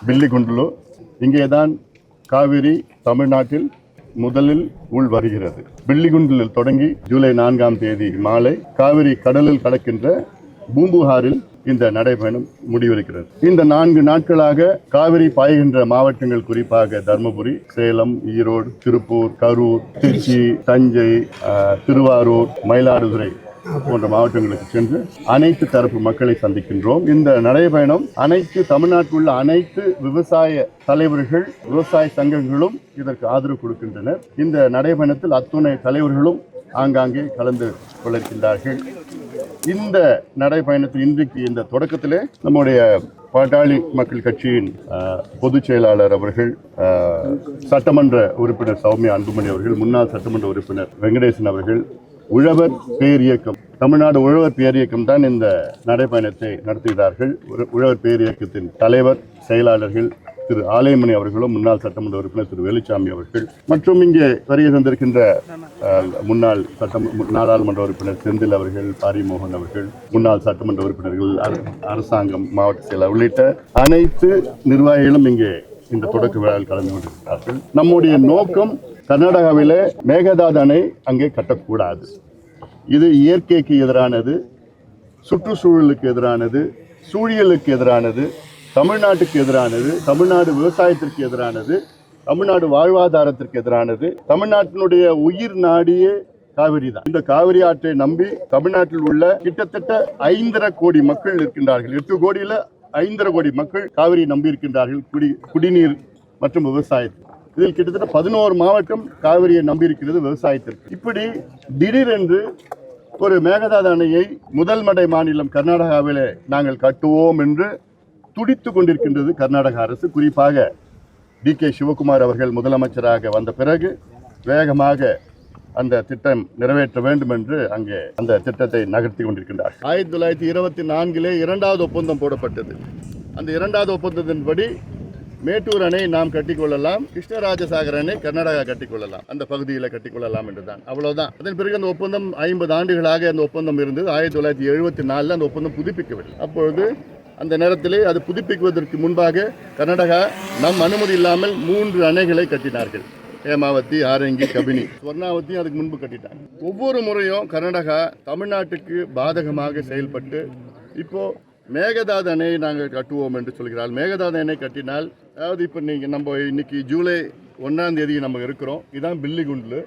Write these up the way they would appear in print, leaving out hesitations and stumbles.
பில்லிகுண்டுலு. இங்கேதான் காவிரி தமிழ்நாட்டில் முதலில் உள் வருகிறது. பில்லிகுண்டில் தொடங்கி ஜூலை 4ஆம் தேதி மாலை காவிரி கடலில் கலக்கின்ற பூம்புகாரில் இந்த நடைபயணம் முடிவெடுக்கிறது. இந்த 4 நாட்களாக காவிரி பாய்கின்ற மாவட்டங்கள், குறிப்பாக தர்மபுரி, சேலம், ஈரோடு, திருப்பூர், கரூர், திருச்சி, தஞ்சை, திருவாரூர், மயிலாடுதுறை போன்ற மாவட்டங்களுக்கு சென்று அனைத்து தரப்பு மக்களை சந்திக்கின்றோம். இந்த நடைபயணம் தமிழ்நாட்டில் உள்ள அனைத்து விவசாய தலைவர்கள், விவசாய சங்கங்களும் இதற்கு ஆதரவு கொடுக்கின்றனர். இந்த நடைபயணத்தில் அத்துணை தலைவர்களும் ஆங்காங்கே கலந்து கொள்கின்றார்கள். இந்த நடைபயணத்தில் இன்றைக்கு இந்த தொடக்கத்திலே நம்முடைய பாட்டாளி மக்கள் கட்சியின் பொதுச் செயலாளர் அவர்கள், சட்டமன்ற உறுப்பினர் சௌமியா அன்புமணி அவர்கள், முன்னாள் சட்டமன்ற உறுப்பினர் வெங்கடேசன் அவர்கள், உழவர் பேரியக்கம், தமிழ்நாடு உழவர் பேரியக்கம் தான் இந்த நடைபயணத்தை நடத்துகிறார்கள். உழவர் பேரியக்கத்தின் தலைவர், செயலாளர்கள் திரு ஆலயமணி அவர்களும், முன்னாள் சட்டமன்ற உறுப்பினர் திரு வேலுச்சாமி அவர்கள், மற்றும் இங்கே வருகை தந்திருக்கின்ற முன்னாள் நாடாளுமன்ற உறுப்பினர் செந்தில் அவர்கள், பாரிமோகன் அவர்கள், முன்னாள் சட்டமன்ற உறுப்பினர்கள், அரசாங்கம், மாவட்ட செயலர் உள்ளிட்ட அனைத்து நிர்வாகிகளும் இங்கே இந்த தொடக்க விழாவில் கலந்து கொண்டிருக்கிறார்கள். நம்முடைய நோக்கம் கர்நாடகாவிலே மேகதாது அணை அங்கே கட்டக்கூடாது. இது இயற்கைக்கு எதிரானது, சுற்றுச்சூழலுக்கு எதிரானது, சூழியலுக்கு எதிரானது, தமிழ்நாட்டுக்கு எதிரானது, தமிழ்நாடு விவசாயத்திற்கு எதிரானது, தமிழ்நாடு வாழ்வாதாரத்திற்கு எதிரானது. தமிழ்நாட்டினுடைய உயிர் நாடியே காவிரி தான். இந்த காவிரி ஆற்றை நம்பி தமிழ்நாட்டில் உள்ள கிட்டத்தட்ட 5.5 கோடி மக்கள் இருக்கின்றார்கள். 8 கோடியில் 5.5 கோடி மக்கள் காவிரி நம்பி இருக்கின்றார்கள், குடிநீர் மற்றும் விவசாயத்தில். இதில் கிட்டத்தட்ட 11 மாவட்டம் காவிரியை நம்பியிருக்கிறது விவசாயத்திற்கு. இப்படி திடீரென்று ஒரு மேகதாது அணையை முதல் மடை மாநிலம் கர்நாடகாவிலே நாங்கள் கட்டுவோம் என்று துடித்து கொண்டிருக்கின்றது கர்நாடக அரசு. குறிப்பாக DK சிவகுமார் அவர்கள் முதலமைச்சராக வந்த பிறகு வேகமாக அந்த திட்டம் நிறைவேற்ற வேண்டும் என்று அங்கே அந்த திட்டத்தை நகர்த்தி கொண்டிருக்கின்றார். 1924 2வது ஒப்பந்தம் போடப்பட்டது. அந்த 2வது ஒப்பந்தத்தின்படி மேட்டூர் அணை நாம் கட்டிக்கொள்ளலாம், கிருஷ்ணராஜசாகர் அணை கர்நாடகா கட்டிக்கொள்ளலாம், அந்த பகுதியில் கட்டிக்கொள்ளலாம் என்றுதான். அவ்வளவுதான். அதன் பிறகு அந்த ஒப்பந்தம் 50 ஆண்டுகளாக அந்த ஒப்பந்தம் இருந்தது. 1974 அந்த ஒப்பந்தம் புதுப்பிக்கவில்லை. அப்பொழுது அந்த நேரத்திலே அது புதுப்பிக்குவதற்கு முன்பாக கர்நாடகா நம் அனுமதி இல்லாமல் 3 அணைகளை கட்டினார்கள். ஹேமாவதி, ஆரங்கி, கபினி, ஸ்வர்ணாவதியும் அதுக்கு முன்பு கட்டிட்டாங்க. ஒவ்வொரு முறையும் கர்நாடகா தமிழ்நாட்டுக்கு பாதகமாக செயல்பட்டு இப்போ மேகதாது அணையை நாங்கள் கட்டுவோம் என்று சொல்கிறார். மேகதாது அணை கட்டினால், அதாவது இப்போ நம்ம இன்னைக்கு ஜூலை 1ஆம் தேதி நம்ம இருக்கிறோம். இதுதான் பில்லிகுண்டில்.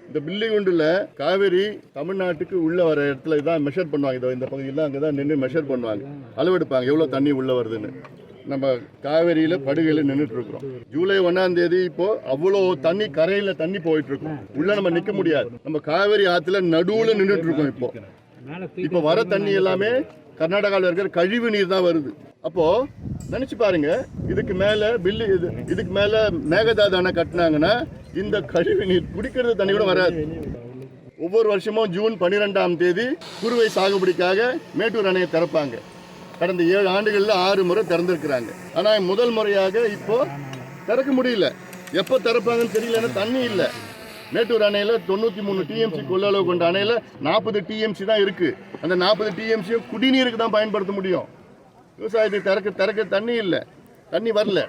இந்த பில்லிகுண்டில் காவிரி தமிழ்நாட்டுக்கு உள்ளே வர இடத்துல இதான் மெஷர் பண்ணுவாங்க. இந்த பகுதியில் அங்கே தான் நின்று மெஷர் பண்ணுவாங்க, அளவெடுப்பாங்க எவ்வளோ தண்ணி உள்ளே வருதுன்னு. நம்ம காவேரியில் படுகையில் நின்றுட்டு இருக்கிறோம். ஜூலை 1ஆம் தேதி இப்போ அவ்வளோ தண்ணி, கரையில் தண்ணி போயிட்டு இருக்கும். உள்ள நம்ம நிற்க முடியாது. நம்ம காவேரி ஆற்றுல நடுவில் நின்றுட்டு இருக்கோம். இப்போ வர தண்ணி எல்லாமே கர்நாடகாவில் இருக்கிற கழிவு நீர் தான் வருது. அப்போ நினைச்சு பாருங்க, இதுக்கு மேல மேகதாது அணை கட்டினாங்கன்னா இந்த கழிவு நீர் குடிக்கிறது தண்ணி கூட வராது. ஒவ்வொரு வருஷமும் ஜூன் 12ஆம் தேதி குறுவை சாகுபடிக்காக மேட்டூர் அணையை திறப்பாங்க. கடந்த 7 ஆண்டுகளில் 6 முறை திறந்திருக்கிறாங்க. ஆனால் முதல் முறையாக இப்போ திறக்க முடியல. எப்போ திறப்பாங்கன்னு தெரியல, ஏன்னா தண்ணி இல்லை. மேட்டூர் அணையில் 93 TMC கொள்ளளவு கொண்ட அணையில் 40 TMC தான் இருக்கு. அந்த 40 TMC குடிநீருக்கு தான் பயன்படுத்த முடியும். விவசாயத்துக்கு திறக்க தண்ணி இல்லை, தண்ணி வரல.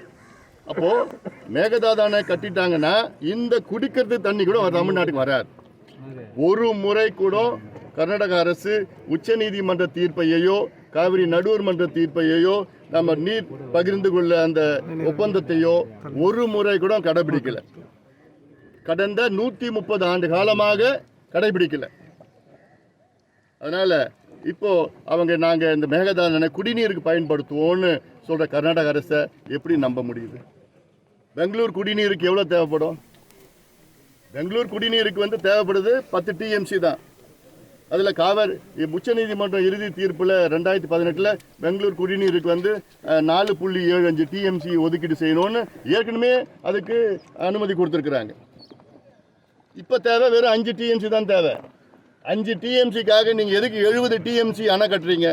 அப்போ மேகதாது அணை கட்டிட்டாங்கன்னா இந்த குடிக்கிறது தண்ணி கூட தமிழ்நாட்டுக்கு வராது. ஒரு முறை கூட கர்நாடக அரசு உச்ச நீதிமன்ற தீர்ப்பையோ காவிரி நடுவர் மன்ற தீர்ப்பையோ நம்ம நீர் பகிர்ந்து கொள்ள அந்த ஒப்பந்தத்தையோ ஒரு முறை கூட கடைபிடிக்கல. கடந்த 130 ஆண்டு காலமாக கடைபிடிக்கல. அதனால இப்போ நாங்க இந்த மேகதாது அணை குடிநீருக்கு பயன்படுத்துவோம்னு சொல்ற கர்நாடக அரசை எப்படி நம்ப முடியுது? பெங்களூர் குடிநீருக்கு எவ்வளவு தேவைப்படும்? பெங்களூர் குடிநீருக்கு தேவைப்படுது 10 TMC தான். அதில் காவிரி உச்ச நீதிமன்றம் இறுதி தீர்ப்பில் 2018 பெங்களூர் குடிநீருக்கு 4.75 TMC ஒதுக்கீடு செய்யணும்னு ஏற்கனவே அதுக்கு அனுமதி கொடுத்துருக்குறாங்க. இப்போ தேவை வெறும் 5 TMC தான் தேவை. 5 TMCக்காக நீங்கள் எதுக்கு 70 TMC அணை கட்டுறீங்க?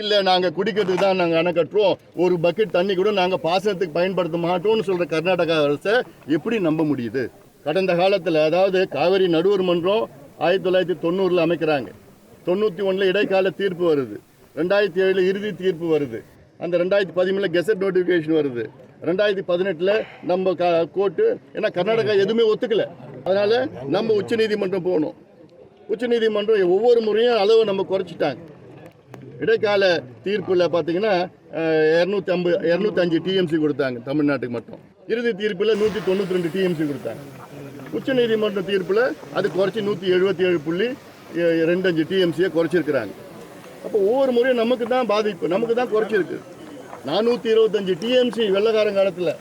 இல்லை, நாங்கள் குடிக்கிறதுக்கு தான் நாங்கள் அணை கட்டுறோம், ஒரு பக்கெட் தண்ணி கூட நாங்கள் பாசனத்துக்கு பயன்படுத்த மாட்டோம்னு சொல்கிற கர்நாடகா அரசை எப்படி நம்ப முடியுது? கடந்த காலத்தில், அதாவது காவிரி நடுவர் மன்றம் 1990 அமைக்கிறாங்க. 91 இடைக்கால தீர்ப்பு வருது, 2007 இறுதி தீர்ப்பு வருது, அந்த 2013 கெசட் நோட்டிஃபிகேஷன் வருது. 2018 நம்ம கோர்ட்டு, ஏன்னா கர்நாடகா எதுவுமே ஒத்துக்கல, அதனால நம்ம உச்சநீதிமன்றம் போகணும். உச்சநீதிமன்றம் ஒவ்வொரு முறையும் அளவை நம்ம குறைச்சிட்டாங்க. இடைக்கால தீர்ப்பில் பார்த்தீங்கன்னா 205 டிஎம்சி கொடுத்தாங்க தமிழ்நாட்டுக்கு மட்டும். இறுதி தீர்ப்பில் 192 டிஎம்சி கொடுத்தாங்க. உச்சநீதிமன்ற தீர்ப்பில் அது குறைச்சி 177.25 டிஎம்சியை குறைச்சிருக்கிறாங்க. அப்போ ஒவ்வொரு முறையும் நமக்கு தான் பாதிப்பு, நமக்கு தான் குறைச்சிருக்கு. 425 டிஎம்சி வெள்ளக்காரன் காலத்தில்,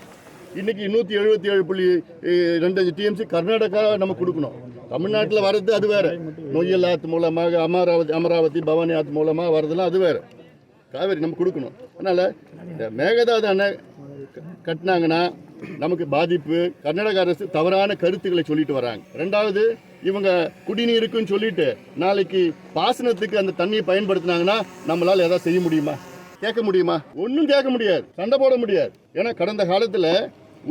இன்னைக்கு 177.25 டிஎம்சி கர்நாடகா நம்ம கொடுக்கணும். தமிழ்நாட்டில் வர்றது அது வேற, நொய்யல் ஆத்து மூலமாக அமராவதி பவானி ஆத்து மூலமாக வர்றதுலாம் அது வேற. காவேரி நம்ம கொடுக்கணும். அதனால் இந்த மேகதாது அணை கட்டினாங்கன்னா நமக்கு பாதிப்பு. கர்நாடக அரசு தவறான கருத்துக்களை சொல்லிட்டு வராங்க. ரெண்டாவது, இவங்க குடிநீருக்குன்னு சொல்லிட்டு நாளைக்கு பாசனத்துக்கு அந்த தண்ணியை பயன்படுத்தினாங்கன்னா நம்மளால் எதாவது செய்ய முடியுமா? கேட்க முடியுமா? ஒன்றும் கேட்க முடியாது, சண்டை போட முடியாது. ஏன்னா கடந்த காலத்தில்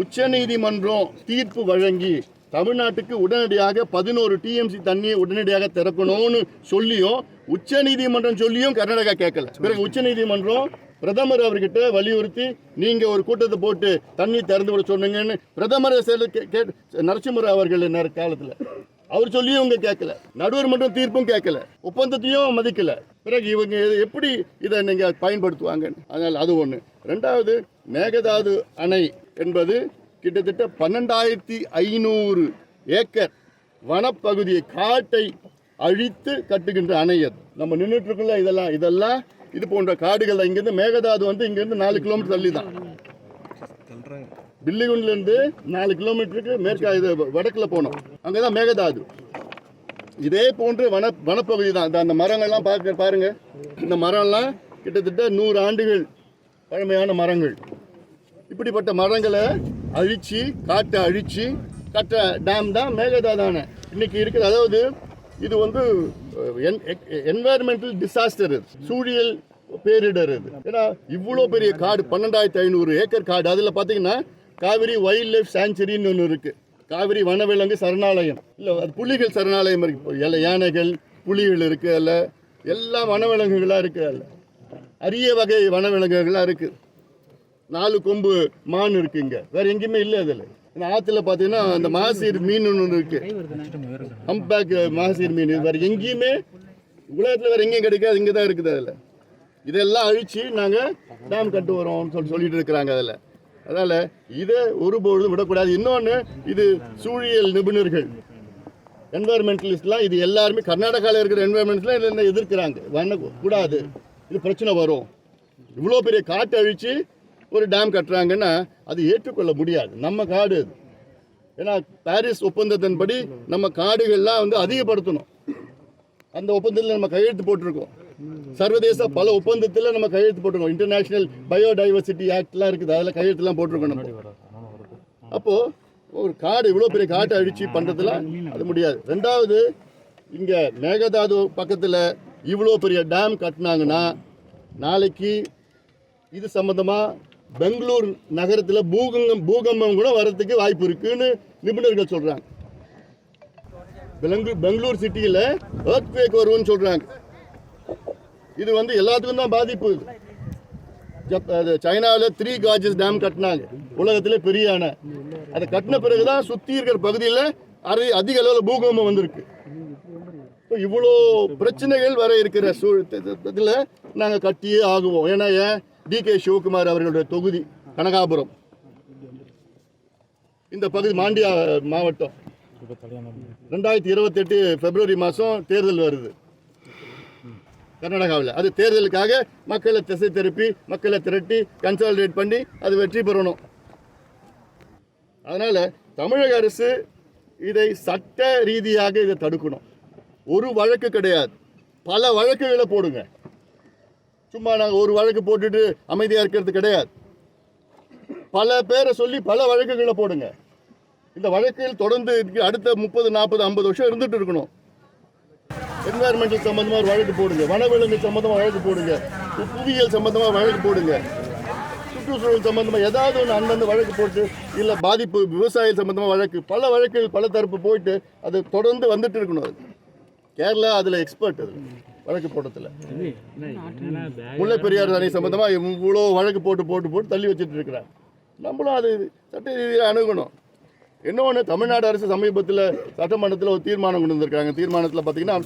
உச்சநீதிமன்றம் தீர்ப்பு வழங்கி தமிழ்நாட்டுக்கு உடனடியாக 11 டிஎம்சி தண்ணியை உடனடியாக திறக்கணும்னு சொல்லியும் உச்சநீதிமன்றம் சொல்லியும் கர்நாடகா கேட்கல. பிறகு உச்சநீதிமன்றம் பிரதமர் அவர்கிட்ட வலியுறுத்தி நீங்க ஒரு கூட்டத்தை போட்டு தண்ணி திறந்து விட சொன்னீங்கன்னு பிரதமர் நரசிம்மராவ் அவர்கள் காலத்தில் அவர் சொல்லியும் இவங்க கேட்கல. நடுவர் மன்றம் தீர்ப்பும் கேட்கல, ஒப்பந்தத்தையும் மதிக்கல. பிறகு இவங்க எப்படி இதை நீங்க பயன்படுத்துவாங்க? அதனால் அது ஒன்று. ரெண்டாவது, மேகதாது அணை என்பது கிட்டத்தட்ட 12,500 ஏக்கர் வனப்பகுதியை, காட்டை அழித்து கட்டுகின்ற அணை. அது நம்ம நின்றுட்டு இருக்குல்ல, இதெல்லாம் இது போன்ற காடுகள். இங்கேருந்து மேகதாது இங்கேருந்து 4 கிலோமீட்டர் தள்ளி தான். பில்லிகுண்டிலேருந்து 4 கிலோமீட்டருக்கு வடக்கில் போனோம், அங்கே தான் மேகதாது. இதே போன்று வனப்பகுதி தான். அந்த மரங்கள்லாம் பாருங்க, இந்த மரம்லாம் கிட்டத்தட்ட 100 ஆண்டுகள் பழமையான மரங்கள். இப்படிப்பட்ட மரங்களை அழிச்சு, காட்டை அழிச்சு கட்ட டேம் தான் மேகதாது அணை இன்னைக்கு இருக்குது. அதாவது இது என்வாயர்மெண்டல் டிசாஸ்டர், சூழியல் பேரிடர் இது. ஏன்னா இவ்வளோ பெரிய காடு, 12,500 ஏக்கர் காடு. அதில் பார்த்தீங்கன்னா காவிரி வைல்ட் லைஃப் சாங்சுரின்னு ஒன்று இருக்குது. காவிரி வனவிலங்கு சரணாலயம், இல்லை அது புலிகள் சரணாலயம் இருக்குது. யானைகள், புலிகள் இருக்குது, அதில் எல்லா வனவிலங்குகளாக இருக்குது. அதில் அரிய வகை வனவிலங்குகளாக இருக்குது. 4 கொம்பு மான் இருக்கு, இங்கே வேற எங்கேயுமே இல்லை. அதில் ஆற்றுல பார்த்தீங்கன்னா அந்த மாசீர் மீன் ஒன்று இருக்கு, ஹம்பேக் மாசீர் மீன். வேற எங்கேயுமே உலகத்தில் வேற எங்கேயும் கிடைக்காது, இங்கே தான் இருக்குது. அதில் இதெல்லாம் அழிச்சு நாங்கள் டேம் கட்டு வரோம்னு சொல்லிட்டு இருக்கிறாங்க. அதில் அதனால் இதை ஒருபொழுதும் விடக்கூடாது. இன்னொன்று, இது சூழியல் நிபுணர்கள், என்வாயர்மெண்டலிஸ்ட்லாம், இது எல்லாருமே கர்நாடகாவில் இருக்கிற என்வாயர்மெண்ட்ஸ்லாம் இதில் எதிர்க்கிறாங்க. வரக்கூடாது, இது பிரச்சனை வரும். இவ்வளோ பெரிய காட்டை அழிச்சு ஒரு டேம் கட்டுறாங்கன்னா அது ஏற்றுக்கொள்ள முடியாது. நம்ம காடு அது. ஏன்னா பாரிஸ் ஒப்பந்தத்தின்படி நம்ம காடுகள்லாம் அதிகப்படுத்தணும். அந்த ஒப்பந்தத்தில் நம்ம கையெழுத்து போட்டிருக்கோம். சர்வதேச பல ஒப்பந்தத்தில் நம்ம கையெழுத்து போட்டிருக்கோம். இன்டர்நேஷனல் பயோடைவர்சிட்டி ஆக்ட்லாம் இருக்குது, அதில் கையெழுத்துலாம் போட்டிருக்கோம் நம்ம. அப்போது ஒரு காடு, இவ்வளோ பெரிய காட்டை அழிச்சு பண்ணுறதுலாம் அது முடியாது. ரெண்டாவது, இங்கே மேகதாது பக்கத்தில் இவ்வளோ பெரிய டேம் கட்டினாங்கன்னா நாளைக்கு இது சம்மந்தமாக பெங்களூர் நகரத்தில் பூகம்பம் கூட வர்றதுக்கு வாய்ப்பு இருக்குன்னு நிபுணர்கள் சொல்கிறாங்க. பெங்களூர் சிட்டியில் எர்த்குவேக் வரும்னு சொல்கிறாங்க. இது எல்லாத்துக்கும் தான் பாதிப்பு. சைனாவில் 3 கார்ஜஸ் டேம் கட்டினாங்க, உலகத்திலே பெரிய அணை. அதை கட்டின பிறகு தான் சுற்றி இருக்கிற பகுதியில் அதிக அளவில் பூகம்பம் வந்திருக்கு. இவ்வளோ பிரச்சனைகள் வர இருக்கிற இதில் நாங்கள் கட்டியே ஆகுவோம். ஏன்னா DK சிவகுமார் அவர்களுடைய தொகுதி கனகாபுரம், இந்த பகுதி மாண்டியா மாவட்டம். 2028 பிப்ரவரி மாதம் தேர்தல் வருது கர்நாடகாவில். அது தேர்தலுக்காக மக்களை திசை திருப்பி, மக்களை திரட்டி கன்சாலிடேட் பண்ணி அது வெற்றி பெறணும். அதனால் தமிழக அரசு இதை சட்ட ரீதியாக இதை தடுக்கணும். ஒரு வழக்கு கிடையாது, பல வழக்குகளை போடுங்க. சும்மா நாங்கள் ஒரு வழக்கு போட்டுட்டு அமைதியாக இருக்கிறது கிடையாது. பல பேரை சொல்லி பல வழக்குகளை போடுங்க. இந்த வழக்கில் தொடர்ந்து அடுத்த 30, 40, 50 வருஷம் இருந்துட்டு இருக்கணும். என்வாயர்மெண்டல் சம்பந்தமாக ஒரு வழக்கு போடுங்க, வனவிலங்கு சம்பந்தமாக வழக்கு போடுங்க, புவியியல் சம்பந்தமாக வழக்கு போடுங்க, சுற்றுச்சூழல் சம்பந்தமாக ஏதாவது ஒன்று அந்தந்த வழக்கு போட்டு, இல்லை பாதிப்பு விவசாயம் சம்பந்தமாக வழக்கு, பல வழக்குகள் பல தரப்பு போயிட்டு அது தொடர்ந்து வந்துட்டு இருக்கணும். கேரளா அதில் எக்ஸ்பர்ட். அது வழக்கு போட்டதில்ல. முல்லை பெரியாறு அணை சம்பந்தமாக இவ்வளோ வழக்கு போட்டு தள்ளி வச்சுட்டு இருக்கிறாங்க. நம்மளும் அது சட்ட ரீதியில் அணுகணும். இன்னொன்று, தமிழ்நாடு அரசு சமீபத்தில் சட்டமன்றத்தில் ஒரு தீர்மானம் கொண்டு வந்திருக்காங்க. தீர்மானத்தில் பார்த்தீங்கன்னா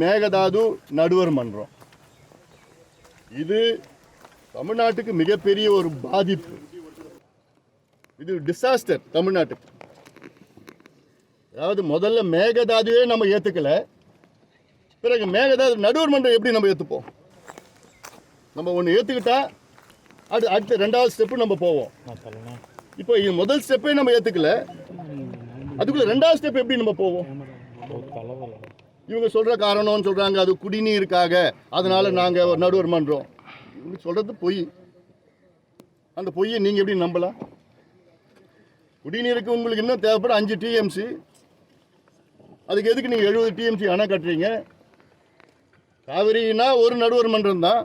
மேகதாது நடுவர் மன்றம். இது தமிழ்நாட்டுக்கு மிகப்பெரிய ஒரு பாதிப்பு. இது டிசாஸ்டர் தமிழ்நாட்டுக்கு. அதாவது முதல்ல மேகதாதுவே நம்ம ஏற்றுக்கல, பிறகு மேகதாது நடுவர் மன்றம் எப்படி நம்ம ஏற்றுப்போம்? நம்ம ஒன்று ஏற்றுக்கிட்டா அடுத்த ரெண்டாவது ஸ்டெப்பு நம்ம போவோம். இப்போ இது முதல் ஸ்டெப்பே நம்ம ஏற்றுக்கல, அதுக்குள்ள ரெண்டாவது ஸ்டெப் எப்படி நம்ம போவோம்? இவங்க சொல்ற காரணம்னு சொல்றாங்க, அது குடிநீருக்காக, அதனால நாங்கள் ஒரு நடுவர் மன்றம். இவங்க சொல்றது பொய். அந்த பொய்யை நீங்க எப்படி நம்பலாம்? குடிநீருக்கு உங்களுக்கு இன்னும் தேவைப்படும் 5 TMC. அதுக்கு எதுக்கு நீங்க 70 TMC அணை கட்டுறீங்க? காவிரினா ஒரு நடுவர் மன்றம் தான்,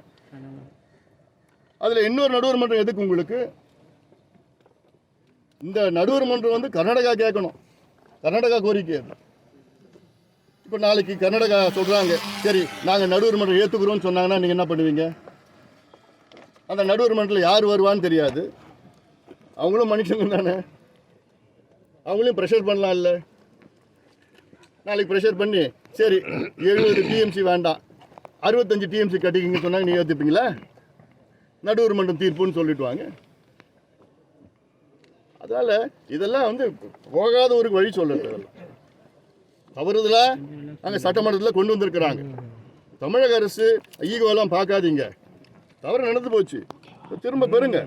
அதுல இன்னொரு நடுவர் மன்றம் எதுக்கு உங்களுக்கு? இந்த நடுவர் மன்றம் வந்து கர்நாடகா கேட்கணும், கர்நாடகா கோரிக்கை. இப்போ நாளைக்கு கர்நாடகா சொல்றாங்க, சரி நாங்கள் நடுவர் மன்றம் ஏற்றுக்கிறோம்னு சொன்னாங்கன்னா நீங்கள் என்ன பண்ணுவீங்க? அந்த நடுவர் மன்றத்தில் யார் வருவான்னு தெரியாது. அவங்களும் மனுஷங்க தானே, அவங்களையும் ப்ரெஷர் பண்ணலாம் இல்லை? நாளைக்கு ப்ரெஷர் பண்ணி சரி 70 TMC வேண்டாம் 65 TMC கட்டிக்கிங்க சொன்னாங்க, நீங்கள் ஏற்றுப்பீங்களா? நடுவர் மன்றம் தீர்ப்புன்னு சொல்லிட்டு வாங்க. அதனால் இதெல்லாம் வந்து போகாத ஒரு வழி சொல்லுறது. தவறுதலாக நாங்கள் சட்டமன்றத்தில் கொண்டு வந்திருக்கிறாங்க. தமிழக அரசு ஈகோலாம் பார்க்காதீங்க, தவறு நடந்து போச்சு, திரும்ப பெறுங்க.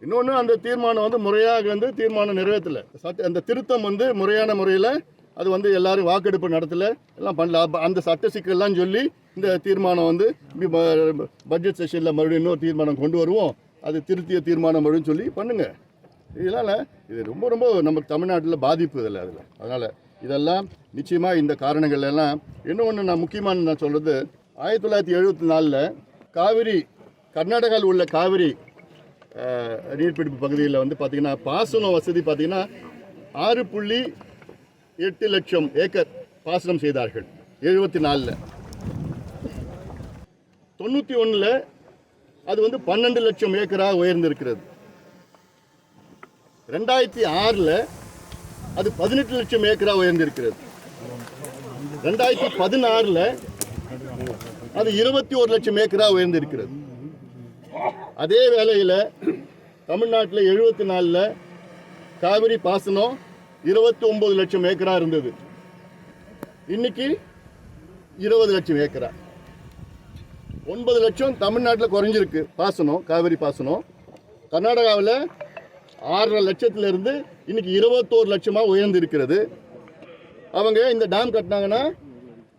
இன்னொன்று, அந்த தீர்மானம் வந்து முறையாக வந்து தீர்மானம் நிறைவேற்றலை. அந்த திருத்தம் வந்து முறையான முறையில் அது வந்து எல்லாரும் வாக்கெடுப்பு நடத்தலை, எல்லாம் பண்ணல. அந்த சட்ட சிக்கல்லாம் சொல்லி இந்த தீர்மானம் வந்து பட்ஜெட் செஷனில் மறுபடியும் இன்னொரு தீர்மானம் கொண்டு வருவோம், அது திருத்திய தீர்மானம் மறுபடியும் சொல்லி பண்ணுங்கள். இதனால் இது ரொம்ப ரொம்ப நமக்கு தமிழ்நாட்டில் பாதிப்பு இதில் அதில். அதனால் இதெல்லாம் நிச்சயமாக இந்த காரணங்கள் எல்லாம். இன்னொன்று நான் முக்கியமான நான் சொல்கிறது, 1974 காவிரி, கர்நாடகாவில் உள்ள காவிரி நீர்பிடிப்பு பகுதியில் வந்து பார்த்திங்கன்னா பாசன வசதி பார்த்திங்கன்னா 6.8 லட்சம் ஏக்கர் பாசனம் செய்தார்கள் 74. 91 அது வந்து 12 லட்சம் ஏக்கராக உயர்ந்திருக்கிறது. 2006 அது 18 லட்சம் ஏக்கராக உயர்ந்திருக்கிறது. 2016 அது 21 லட்சம் ஏக்கராக உயர்ந்திருக்கிறது. அதே வேளையில் தமிழ்நாட்டில் 74 காவிரி பாசனம் 29 லட்சம் ஏக்கரா இருந்தது, இன்னைக்கு 20 லட்சம் ஏக்கரா. 9 லட்சம் தமிழ்நாட்டில் குறைஞ்சிருக்கு பாசனம், காவிரி பாசனம். கர்நாடகாவில் 6.5 லட்சத்திலிருந்து இன்னைக்கு 21 லட்சமாக உயர்ந்திருக்கிறது. அவங்க இந்த டேம் கட்டினாங்கன்னா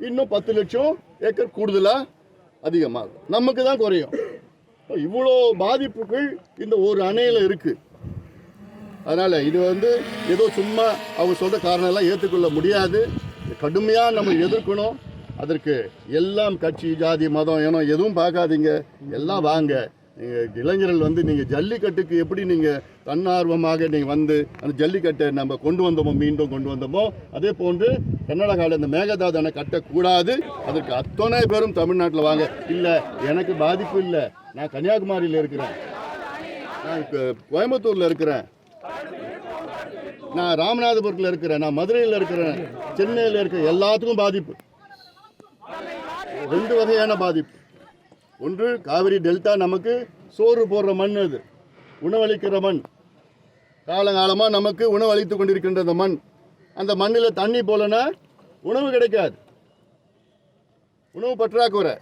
இன்னும் 10 லட்சம் ஏக்கர் கூடுதலாக அதிகமாகும், நமக்கு தான் குறையும். இவ்வளோ பாதிப்புகள் இந்த ஒரு அணையில் இருக்குது. அதனால் இது வந்து ஏதோ சும்மா அவங்க சொல்கிற காரணம் எல்லாம் ஏற்றுக்கொள்ள முடியாது. கடுமையாக நம்ம எதிர்க்கணும். அதற்கு எல்லாம் கட்சி, ஜாதி, மதம், ஏனோ எதுவும் பார்க்காதீங்க, எல்லாம் வாங்க. நீங்கள் இளைஞர்கள் வந்து நீங்கள் ஜல்லிக்கட்டுக்கு எப்படி நீங்கள் தன்னார்வமாக நீங்கள் வந்து அந்த ஜல்லிக்கட்டை நம்ம கொண்டு வந்தோமோ, மீண்டும் கொண்டு வந்தோமோ, அதே போன்று கர்நாடகாவில் இந்த மேகதாது அணை கட்டக்கூடாது. அதற்கு அத்தனை பேரும் தமிழ்நாட்டில் வாங்க. இல்லை எனக்கு பாதிப்பு இல்லை, நான் கன்னியாகுமரியில் இருக்கிறேன், நான் கோயம்புத்தூரில் இருக்கிறேன், நான் ராமநாதபுரத்தில் இருக்கிறேன், நான் மதுரையில் இருக்கிறேன், சென்னையில் இருக்கிற எல்லாத்துக்கும் பாதிப்பு. 2 வகையான பாதிப்பு. ஒன்று, காவிரி டெல்டா நமக்கு சோறு போடுற மண், அது உணவளிக்கிற மண், காலங்காலமாக நமக்கு உணவளித்து கொண்டிருக்கின்ற அந்த மண். அந்த மண்ணில் தண்ணி போலனா உணவு கிடைக்காது, உணவு பற்றாக்குறை.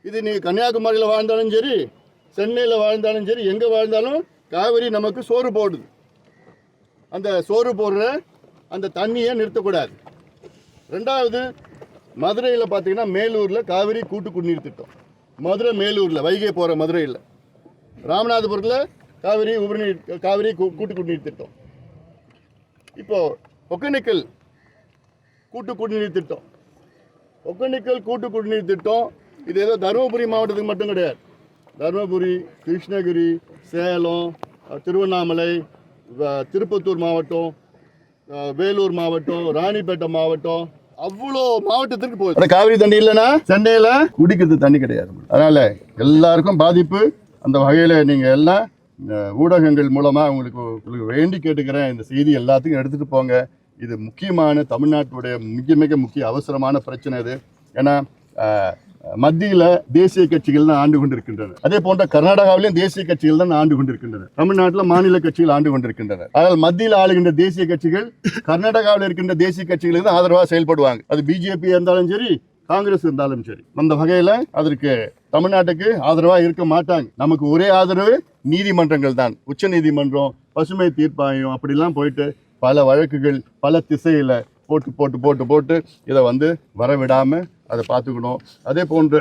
இது நீங்கள் கன்னியாகுமரியில் வாழ்ந்தாலும் சரி, சென்னையில் வாழ்ந்தாலும் சரி, எங்கே வாழ்ந்தாலும் காவிரி நமக்கு சோறு போடுது. அந்த சோறு போடுற அந்த தண்ணியை நிறுத்தக்கூடாது. 2வது, மதுரையில் பார்த்தீங்கன்னா மேலூரில் காவிரி கூட்டு குடிநீர் திட்டம், மதுரை மேலூரில் வைகை போகிற மதுரையில், ராமநாதபுரத்தில் காவிரி கூட்டு குடிநீர் திட்டம். இப்போது ஒகேனக்கல் கூட்டு குடிநீர் திட்டம், ஒகேனக்கல் கூட்டு குடிநீர் திட்டம் இது ஏதோ தருமபுரி மாவட்டத்துக்கு மட்டும் கிடையாது. தருமபுரி, கிருஷ்ணகிரி, சேலம், திருவண்ணாமலை, திருப்பத்தூர் மாவட்டம், வேலூர் மாவட்டம், ராணிப்பேட்டை மாவட்டம், அவ்வளோ மாவட்டத்திற்கு போகுது. காவிரி தண்ணி இல்லைன்னா சென்னையில குடிக்கிறது தண்ணி கிடையாது. அதனால எல்லாருக்கும் பாதிப்பு. அந்த வகையில நீங்க எல்லாம் ஊடகங்கள் மூலமா உங்களுக்கு வேண்டி கேட்டுக்கிறேன், இந்த செய்தி எல்லாத்துக்கும் எடுத்துட்டு போங்க. இது முக்கியமான தமிழ்நாட்டுடைய மிக முக்கிய அவசரமான பிரச்சனை இது. ஏன்னா மத்தியில தேசிய கட்சிகள் தான் ஆண்டு கொண்டிருக்கின்றன. அதே போன்ற கர்நாடகாவிலும் தேசிய கட்சிகள் தான் ஆண்டு கொண்டிருக்கின்றன. தமிழ்நாட்டில் மாநில கட்சிகள் ஆண்டு கொண்டிருக்கின்றன. ஆனால் மத்தியில் ஆளுகின்ற தேசிய கட்சிகள் கர்நாடகாவில் இருக்கின்ற தேசிய கட்சிகளுக்கு தான் ஆதரவாக செயல்படுவாங்க. அது பிஜேபி இருந்தாலும் சரி, காங்கிரஸ் இருந்தாலும் சரி. அந்த வகையில அதற்கு தமிழ்நாட்டுக்கு ஆதரவா இருக்க மாட்டாங்க. நமக்கு ஒரே ஆதரவு நீதிமன்றங்கள் தான். உச்ச நீதிமன்றம், பசுமை தீர்ப்பாயம் அப்படிலாம் போயிட்டு பல வழக்குகள் பல திசையில போட்டு இதை வரவிடாம அதை பார்த்துக்கணும். அதே போன்று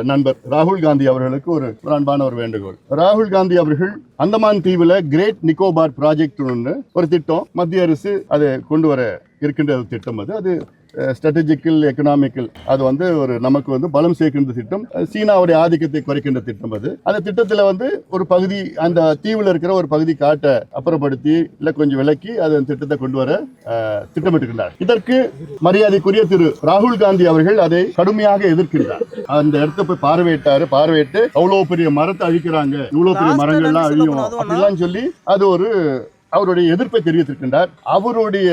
நண்பர் ராகுல் காந்தி அவர்களுக்கு ஒரு அன்பான ஒரு வேண்டுகோள். ராகுல் காந்தி அவர்கள் அந்தமான் தீவுல கிரேட் நிக்கோபார் ப்ராஜெக்ட் ஒரு திட்டம் மத்திய அரசு அதை கொண்டு வர இருக்கின்ற திட்டம். அது ஸ்ட்ராட்டஜிக்கல் எக்கனாமிக்கல் அது ஒரு நமக்கு பலம் சேர்க்கின்ற திட்டம். சீனாவுடைய ஆதிக்கத்தை குறைக்கின்ற திட்டம். அந்த திட்டத்தில் ஒரு பகுதி அந்த தீவில் இருக்கிற ஒரு பகுதி காட்டை அப்புறப்படுத்தி இல்லை கொஞ்சம் விலக்கி அந்த திட்டத்தை கொண்டு வர திட்டமிட்டுகின்றார். இதற்கு மரியாதைக்குரிய திரு ராகுல் காந்தி அவர்கள் அதை கடுமையாக எதிர்க்கின்றார். அந்த இடத்தை போய் பார்வையிட்டு அவ்வளவு பெரிய மரத்தை அழிக்கிறாங்க, இவ்வளவு பெரிய மரங்கள்லாம் அழியும் அப்படிலாம் சொல்லி அது அவருடைய எதிர்ப்பை தெரிவித்திருக்கின்றார். அவருடைய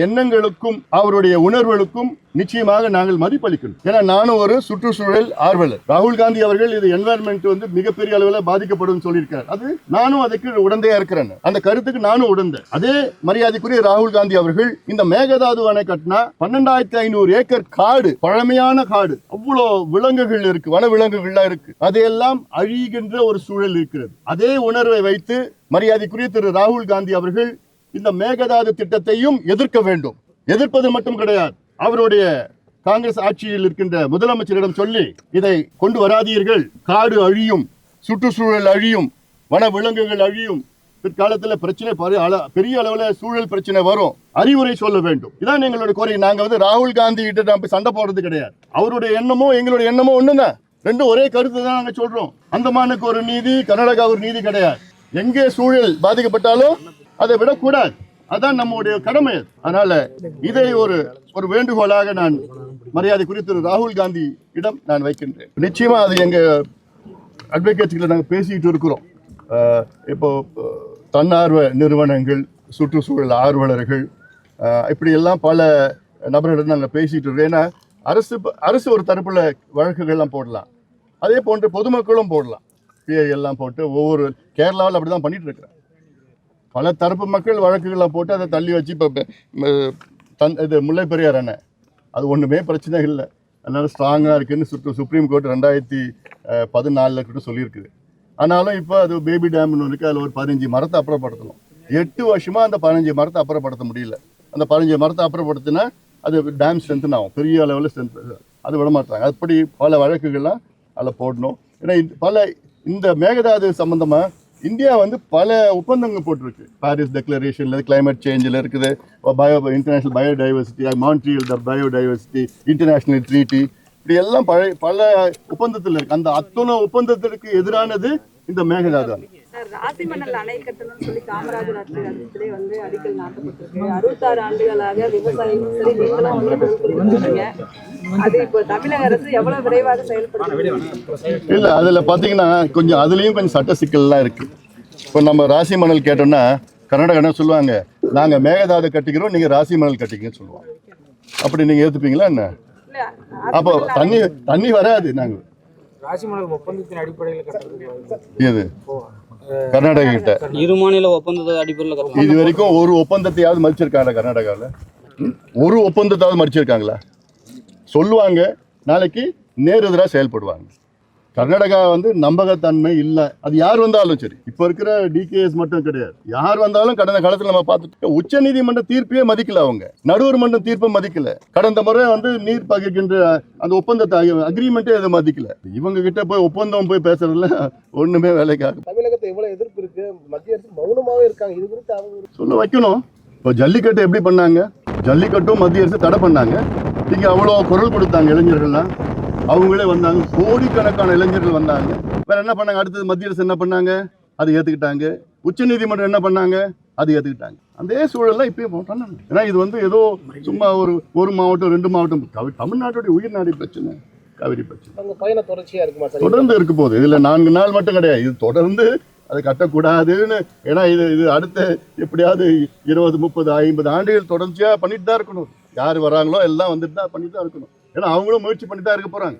எண்ணங்களுக்கும் அவருடைய உணர்வுகளுக்கும் நிச்சயமாக நாங்கள் மதிப்பளிக்கணும். ஏன்னா நானும் ஒரு சுற்றுச்சூழல் ஆர்வலர். ராகுல் காந்தி அவர்கள் இது என்வாயர்மெண்ட் மிகப்பெரிய அளவில் பாதிக்கப்படும் சொல்லியிருக்காரு. அது நானும் அதுக்கு உடந்தையா இருக்கிறேன். அந்த கருத்துக்கு நானும் உடந்தை. அதே மரியாதைக்குரிய ராகுல் காந்தி அவர்கள் இந்த மேகதாது அணை கட்டினா 12,500 ஏக்கர் காடு, பழமையான காடு, அவ்வளோ விலங்குகள் இருக்கு, வன விலங்குகள்லாம் இருக்கு, அதையெல்லாம் அழிகின்ற ஒரு சூழல் இருக்கிறது. அதே உணர்வை வைத்து மரியாதைக்குரிய திரு ராகுல் காந்தி அவர்கள் இந்த மேகதாது திட்டத்தையும் எதிர்க்க வேண்டும். எதிர்ப்பது மட்டும் கிடையாது, அவருடைய காங்கிரஸ் ஆட்சியில் இருக்கின்ற முதலமைச்சரிடம் சொல்லி இதை கொண்டு வராதீர்கள், காடு அழியும், சுற்றுச்சூழல் அழியும், வன விலங்குகள் அழியும், பிற்காலத்தில் பிரச்சனை பெரிய அளவில் சூழல் பிரச்சனை வரும், அறிவுரை சொல்ல வேண்டும். இதான் எங்களுடைய கோரிக்கை. நாங்கள் ராகுல் காந்தி கிட்ட நம்ம சண்டை போடுறது கிடையாது. அவருடைய எண்ணமோ எங்களுடைய எண்ணமோ ஒண்ணுதான். ரெண்டும் ஒரே கருத்து தான் நாங்கள் சொல்றோம். அந்தமானுக்கு ஒரு நீதி, கர்நாடகா ஒரு நீதி கிடையாது. எங்கே சூழல் பாதிக்கப்பட்டாலும் அதை விடக்கூடாது. அதான் நம்முடைய கடமை. அதனால இதை ஒரு வேண்டுகோளாக நான் மரியாதை குறித்து ராகுல் காந்தி இடம் நான் வைக்கின்றேன். நிச்சயமா அது எங்க அட்வொகேட்ஸ்களை நாங்கள் பேசிட்டு இருக்கிறோம். இப்போ தன்னார்வ நிறுவனங்கள், சுற்றுச்சூழல் ஆர்வலர்கள், இப்படி எல்லாம் பல நபர்களிடம் நாங்கள் பேசிட்டு இருக்கோம். ஏன்னா அரசு ஒரு தரப்புல வழக்குகள்லாம் போடலாம், அதே போன்று பொதுமக்களும் போடலாம். பிஐ எல்லாம் போட்டு ஒவ்வொரு கேரளாவில் அப்படிதான் பண்ணிட்டு இருக்கிறாங்க. பல தரப்பு மக்கள் வழக்குகள்லாம் போட்டு அதை தள்ளி வச்சு இப்போ இது முல்லை பெரியார் அணை அது ஒன்றுமே பிரச்சனை இல்லை, அதனால ஸ்ட்ராங்காக இருக்குன்னு சுப்ரீம் கோர்ட் 2014 கிட்ட சொல்லியிருக்குது. ஆனாலும் இப்போ அது பேபி டேம்னு இருக்கு, அதில் ஒரு 15 மரத்தை அப்புறப்படுத்தணும். 8 வருஷமாக அந்த 15 மரத்தை அப்புறப்படுத்த முடியல. அந்த 15 மரத்தை அப்புறப்படுத்தினா அது டேம் ஸ்ட்ரென்த்ன் ஆகும், பெரிய அளவில் ஸ்ட்ரென்த். அது விட மாட்டாங்க. அப்படி பல வழக்குகள்லாம் அதில் போடணும். ஏன்னா இந்த மேகதாது சம்பந்தமா இந்தியா பல ஒப்பந்தங்கள் போட்டிருக்கு. பாரிஸ் டெக்ளரேஷன்ல கிளைமேட் சேஞ்சில் இருக்குது, international biodiversity, Montreal biodiversity, international treaty, இப்படி எல்லாம் பல ஒப்பந்தத்தில் இருக்கு. அந்த அத்தனை ஒப்பந்தத்திற்கு எதிரானது இந்த மேகதாது அணை. ராசிமணல் அணை கட்டணும்னு சொல்லி காமராஜர் ஆட்சியிலே அடிக்கல் நாட்டப்பட்டிருக்கு. 66 ஆண்டுகளாக விவசாயிகளும் சரி நீங்களும் அது இப்போ தமிழக அரசு எவ்வளவு விரைவாக செயல்படுத்த இல்லை, அதில் பார்த்தீங்கன்னா அதுலேயும் கொஞ்சம் சட்ட சிக்கல்லாம் இருக்கு. இப்போ நம்ம ராசி மணல் கேட்டோம்னா கர்நாடகா என்ன சொல்லுவாங்க, நாங்கள் மேகதாது கட்டிக்கிறோம், நீங்கள் ராசி மணல் கட்டிக்கன்னு சொல்லுவாங்க. அப்படி நீங்கள் ஏற்றுப்பீங்களா என்ன? அப்போ தண்ணி வராது. நாங்கள் ராசிமணல் ஒப்பந்தத்தின் அடிப்படையில் இது கர்நாடகா கிட்ட இரு மாநில ஒப்பந்தத்தை அடிப்படையில் இது வரைக்கும் ஒரு ஒப்பந்தத்தையாவது மதிச்சிருக்காங்களா? கர்நாடகாவில் ஒரு ஒப்பந்தத்தாவது மதிச்சிருக்காங்களா? சொல்லுவாங்க, நாளைக்கு நேரெதிராக செயல்படுவாங்க. கர்நாடகா நம்பகத்தன்மை இல்லை. அது யார் வந்தாலும் சரி, இப்போ இருக்கிற டிகேஎஸ் மட்டும் கிடையாது, யார் வந்தாலும் கடந்த காலத்தில் நம்ம பார்த்துட்டு உச்ச நீதிமன்ற தீர்ப்பையே மதிக்கல, அவங்க நடுவர் மன்றம் தீர்ப்பை மதிக்கல. கடந்த முறை நீர் பகிர்கின்ற அந்த ஒப்பந்தத்தை அக்ரிமெண்ட்டே அதை மதிக்கல. இவங்க கிட்ட போய் ஒப்பந்தம் போய் பேசுறதுல ஒண்ணுமே வேலைக்காகும். தமிழகத்தை எவ்வளவு எதிர்ப்பு இருக்கு, மத்திய அரசு மௌனமாவே இருக்காங்க. இது குறித்து அவங்க சொல்ல வைக்கணும். இப்போ ஜல்லிக்கட்டு எப்படி பண்ணாங்க? ஜல்லிக்கட்டும் மத்திய அரசு தடை பண்ணாங்க. இங்க அவ்வளோ குரல் கொடுத்தாங்க இளைஞர்கள்லாம், அவங்களே வந்தாங்க, கோடிக்கணக்கான இளைஞர்கள் வந்தாங்க. வேற என்ன பண்ணாங்க? அடுத்தது மத்திய அரசு என்ன பண்ணாங்க? அதை ஏத்துக்கிட்டாங்க. உச்ச நீதிமன்றம் என்ன பண்ணாங்க? அது ஏற்றுக்கிட்டாங்க. அதே சூழல்ல இப்பயும் போட்டாங்க. ஏன்னா இது வந்து ஏதோ சும்மா ஒரு மாவட்டம் 2 மாவட்டம் தமிழ்நாட்டுடைய உயிர் நாடி பிரச்சனை காவிரி பிரச்சனை. உங்க பயண தொடர்ச்சியா இருக்குமா சார்? தொடர்ந்து இருக்க போகுது. இதுல 4 நாள் மட்டும் கிடையாது, இது தொடர்ந்து அதை கட்டக்கூடாதுன்னு. ஏன்னா இது அடுத்த எப்படியாவது 20, 30, 50 ஆண்டுகள் தொடர்ச்சியா பண்ணிட்டு தான் இருக்கணும். யார் வராங்களோ எல்லாம் வந்துட்டு தான் பண்ணிட்டு தான் இருக்கணும். ஏன்னா அவங்களும் முயற்சி பண்ணிட்டு தான் இருக்க போறாங்க.